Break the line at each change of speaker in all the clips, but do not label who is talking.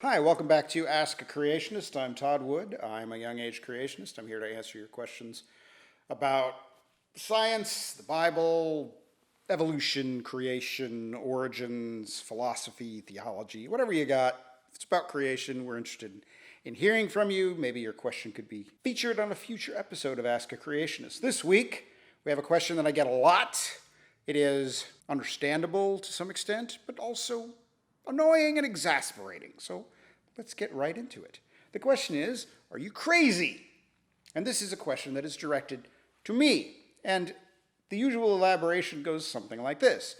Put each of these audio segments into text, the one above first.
Hi, welcome back to Ask a Creationist. I'm Todd Wood. I'm a young age creationist. I'm here to answer your questions about science, the Bible, evolution, creation, origins, philosophy, theology, whatever you got. If it's about creation, we're interested in hearing from you. Maybe your question could be featured on a future episode of Ask a Creationist. This week, we have a question that I get a lot. It is understandable to some extent, but also annoying and exasperating. So let's get right into it. The question is, are you crazy? And this is a question that is directed to me. And the usual elaboration goes something like this.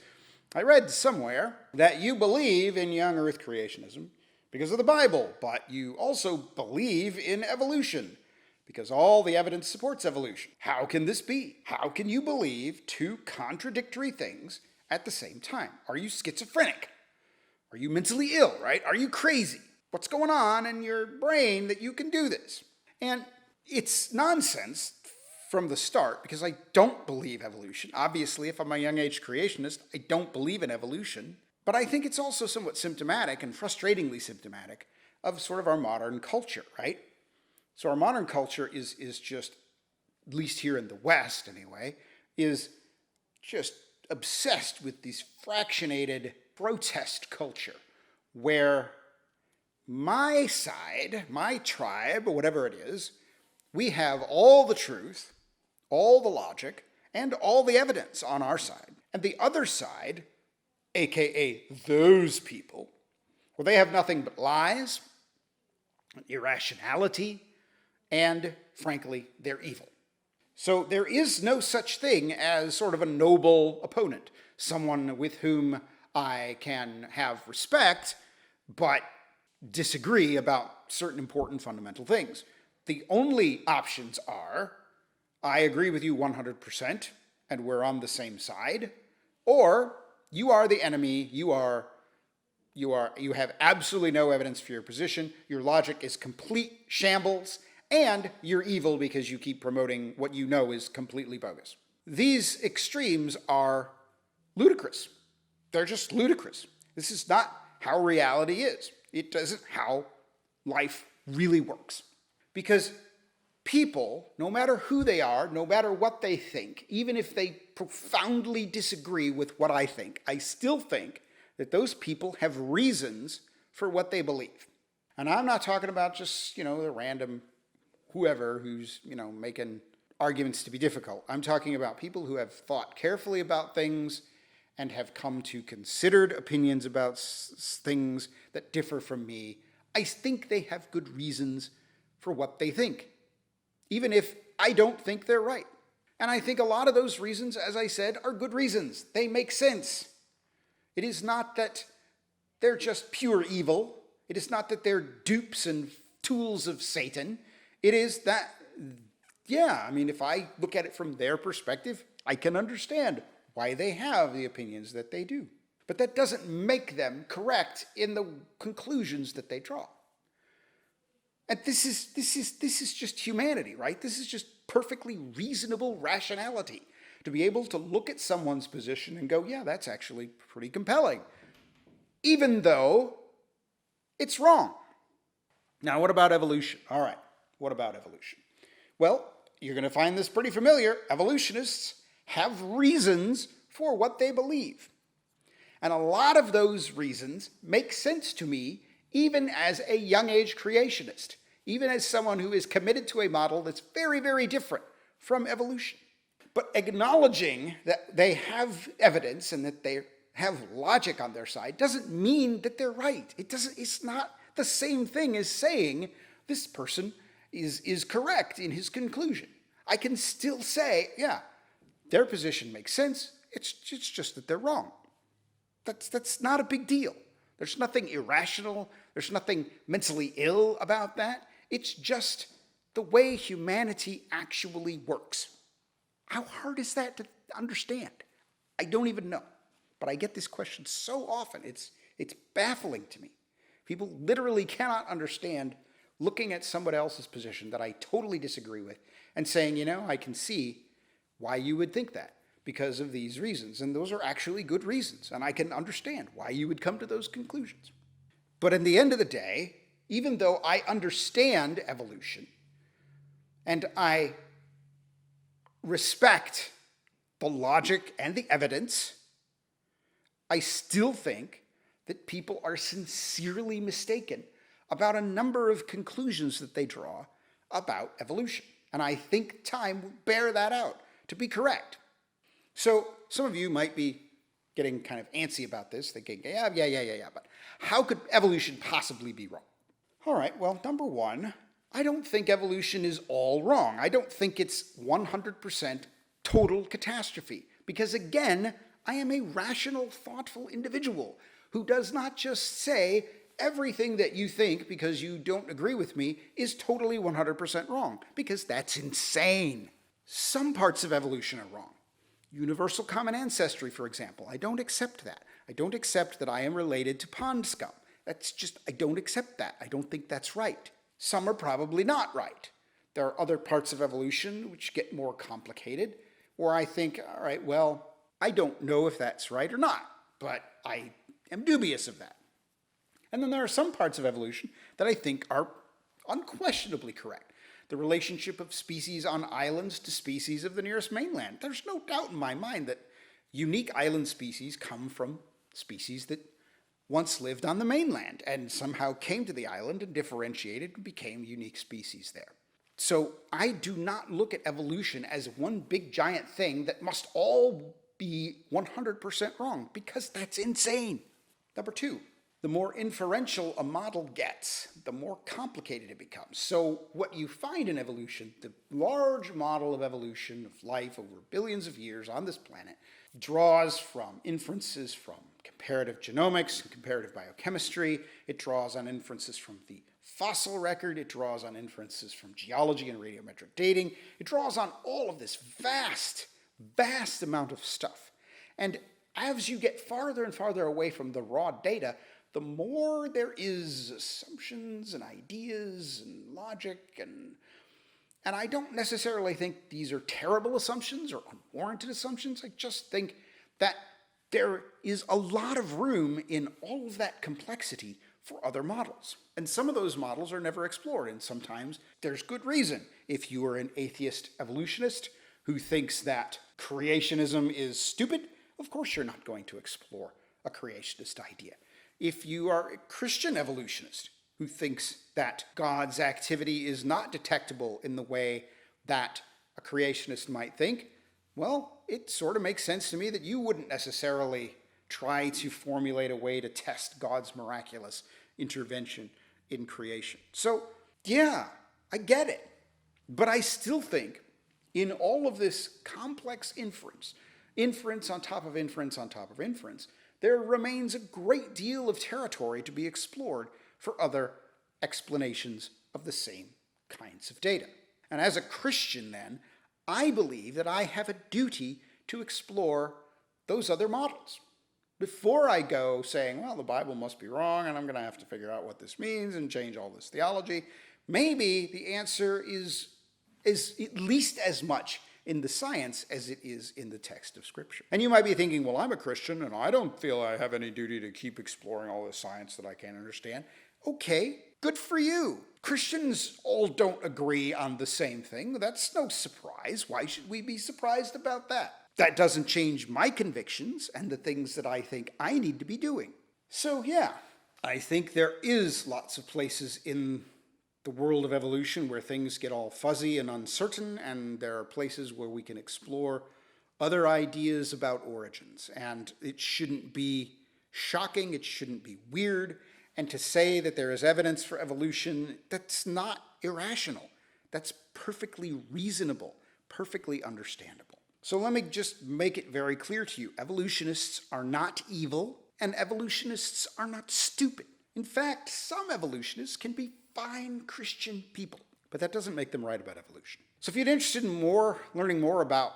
I read somewhere that you believe in young earth creationism because of the Bible, but you also believe in evolution because all the evidence supports evolution. How can this be? How can you believe two contradictory things at the same time? Are you schizophrenic? Are you mentally ill, right? Are you crazy? What's going on in your brain that you can do this? And it's nonsense from the start because I don't believe evolution. Obviously, if I'm a young age creationist, I don't believe in evolution. But I think it's also somewhat symptomatic and frustratingly symptomatic of sort of our modern culture, right? So our modern culture is just, at least here in the West anyway, is just obsessed with these fractionated protest culture where my side, my tribe, or whatever it is, we have all the truth, all the logic, and all the evidence on our side. And the other side, aka those people, well, they have nothing but lies, irrationality, and frankly, they're evil. So there is no such thing as sort of a noble opponent, someone with whom I can have respect, but disagree about certain important fundamental things. The only options are, I agree with you 100% and we're on the same side, or you are the enemy, you have absolutely no evidence for your position, your logic is complete shambles, and you're evil because you keep promoting what you know is completely bogus. These extremes are ludicrous. They're just ludicrous. This is not how reality is. It isn't how life really works. Because people, no matter who they are, no matter what they think, even if they profoundly disagree with what I think, I still think that those people have reasons for what they believe. And I'm not talking about just, the random whoever who's, making arguments to be difficult. I'm talking about people who have thought carefully about things and have come to considered opinions about things that differ from me. I think they have good reasons for what they think, even if I don't think they're right. And I think a lot of those reasons, as I said, are good reasons. They make sense. It is not that they're just pure evil. It is not that they're dupes and tools of Satan. It is that, if I look at it from their perspective, I can understand why they have the opinions that they do. But that doesn't make them correct in the conclusions that they draw. And this is just humanity, right? This is just perfectly reasonable rationality to be able to look at someone's position and go, yeah, that's actually pretty compelling, even though it's wrong. Now, what about evolution? All right, what about evolution? Well, you're going to find this pretty familiar. Evolutionists have reasons for what they believe. And a lot of those reasons make sense to me even as a young age creationist, even as someone who is committed to a model that's very, very different from evolution. But acknowledging that they have evidence and that they have logic on their side doesn't mean that they're right. It's not the same thing as saying this person is correct in his conclusion. I can still say, yeah, their position makes sense. It's just that they're wrong. That's not a big deal. There's nothing irrational. There's nothing mentally ill about that. It's just the way humanity actually works. How hard is that to understand? I don't even know. But I get this question so often. It's baffling to me. People literally cannot understand looking at somebody else's position that I totally disagree with and saying, I can see why you would think that because of these reasons. And those are actually good reasons. And I can understand why you would come to those conclusions. But in the end of the day, even though I understand evolution and I respect the logic and the evidence, I still think that people are sincerely mistaken about a number of conclusions that they draw about evolution. And I think time will bear that out to be correct. So some of you might be getting kind of antsy about this, thinking, yeah, but how could evolution possibly be wrong? All right, well, number one, I don't think evolution is all wrong. I don't think it's 100% total catastrophe. Because again, I am a rational, thoughtful individual who does not just say everything that you think because you don't agree with me is totally 100% wrong, because that's insane. Some parts of evolution are wrong. Universal common ancestry, for example. I don't accept that. I don't accept that I am related to pond scum. I don't accept that. I don't think that's right. Some are probably not right. There are other parts of evolution which get more complicated, where I think, all right, well, I don't know if that's right or not, but I am dubious of that. And then there are some parts of evolution that I think are unquestionably correct. The relationship of species on islands to species of the nearest mainland. There's no doubt in my mind that unique island species come from species that once lived on the mainland and somehow came to the island and differentiated and became unique species there. So I do not look at evolution as one big giant thing that must all be 100% wrong, because that's insane. Number two, the more inferential a model gets, the more complicated it becomes. So what you find in evolution, the large model of evolution of life over billions of years on this planet, draws from inferences from comparative genomics and comparative biochemistry. It draws on inferences from the fossil record. It draws on inferences from geology and radiometric dating. It draws on all of this vast amount of stuff. And as you get farther and farther away from the raw data, the more there is assumptions and ideas and logic, and I don't necessarily think these are terrible assumptions or unwarranted assumptions. I just think that there is a lot of room in all of that complexity for other models. And some of those models are never explored, and sometimes there's good reason. If you are an atheist evolutionist who thinks that creationism is stupid, of course you're not going to explore a creationist idea. If you are a Christian evolutionist who thinks that God's activity is not detectable in the way that a creationist might think, well, it sort of makes sense to me that you wouldn't necessarily try to formulate a way to test God's miraculous intervention in creation. So, yeah, I get it. But I still think in all of this complex inference on top of inference on top of inference, there remains a great deal of territory to be explored for other explanations of the same kinds of data. And as a Christian, then, I believe that I have a duty to explore those other models. Before I go saying, well, the Bible must be wrong and I'm going to have to figure out what this means and change all this theology, maybe the answer is at least as much in the science as it is in the text of Scripture. And you might be thinking, well, I'm a Christian and I don't feel I have any duty to keep exploring all this science that I can't understand. Okay, good for you. Christians all don't agree on the same thing. That's no surprise. Why should we be surprised about that? That doesn't change my convictions and the things that I think I need to be doing. So yeah, I think there is lots of places in the world of evolution where things get all fuzzy and uncertain, and there are places where we can explore other ideas about origins. And it shouldn't be shocking, it shouldn't be weird, and to say that there is evidence for evolution, that's not irrational. That's perfectly reasonable, perfectly understandable. So let me just make it very clear to you. Evolutionists are not evil, and evolutionists are not stupid. In fact, some evolutionists can be fine Christian people, but that doesn't make them right about evolution. So if you're interested in learning more about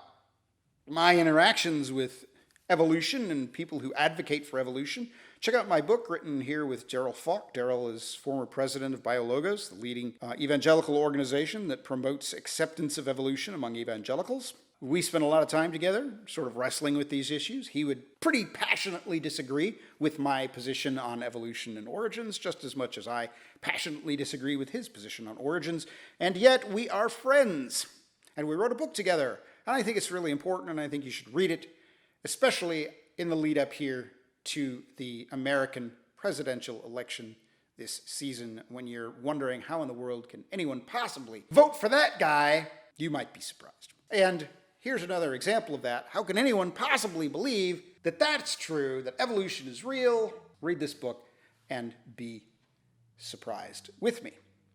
my interactions with evolution and people who advocate for evolution, check out my book written here with Daryl Falk. Daryl is former president of BioLogos, the leading evangelical organization that promotes acceptance of evolution among evangelicals. We spent a lot of time together sort of wrestling with these issues. He would pretty passionately disagree with my position on evolution and origins, just as much as I passionately disagree with his position on origins. And yet we are friends. And we wrote a book together. And I think it's really important, and I think you should read it, especially in the lead up here to the American presidential election this season. When you're wondering how in the world can anyone possibly vote for that guy, you might be surprised. And here's another example of that. How can anyone possibly believe that that's true, that evolution is real? Read this book and be surprised with me,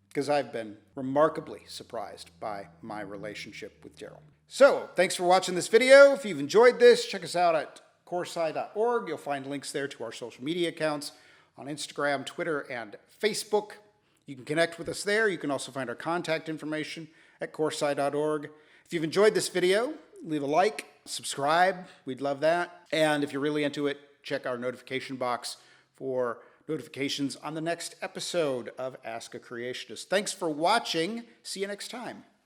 because I've been remarkably surprised by my relationship with Daryl. So, thanks for watching this video. If you've enjoyed this, check us out at coresci.org. You'll find links there to our social media accounts on Instagram, Twitter, and Facebook. You can connect with us there. You can also find our contact information at coresci.org. If you've enjoyed this video, leave a like, subscribe. We'd love that. And if you're really into it, check our notification box for notifications on the next episode of Ask a Creationist. Thanks for watching. See you next time.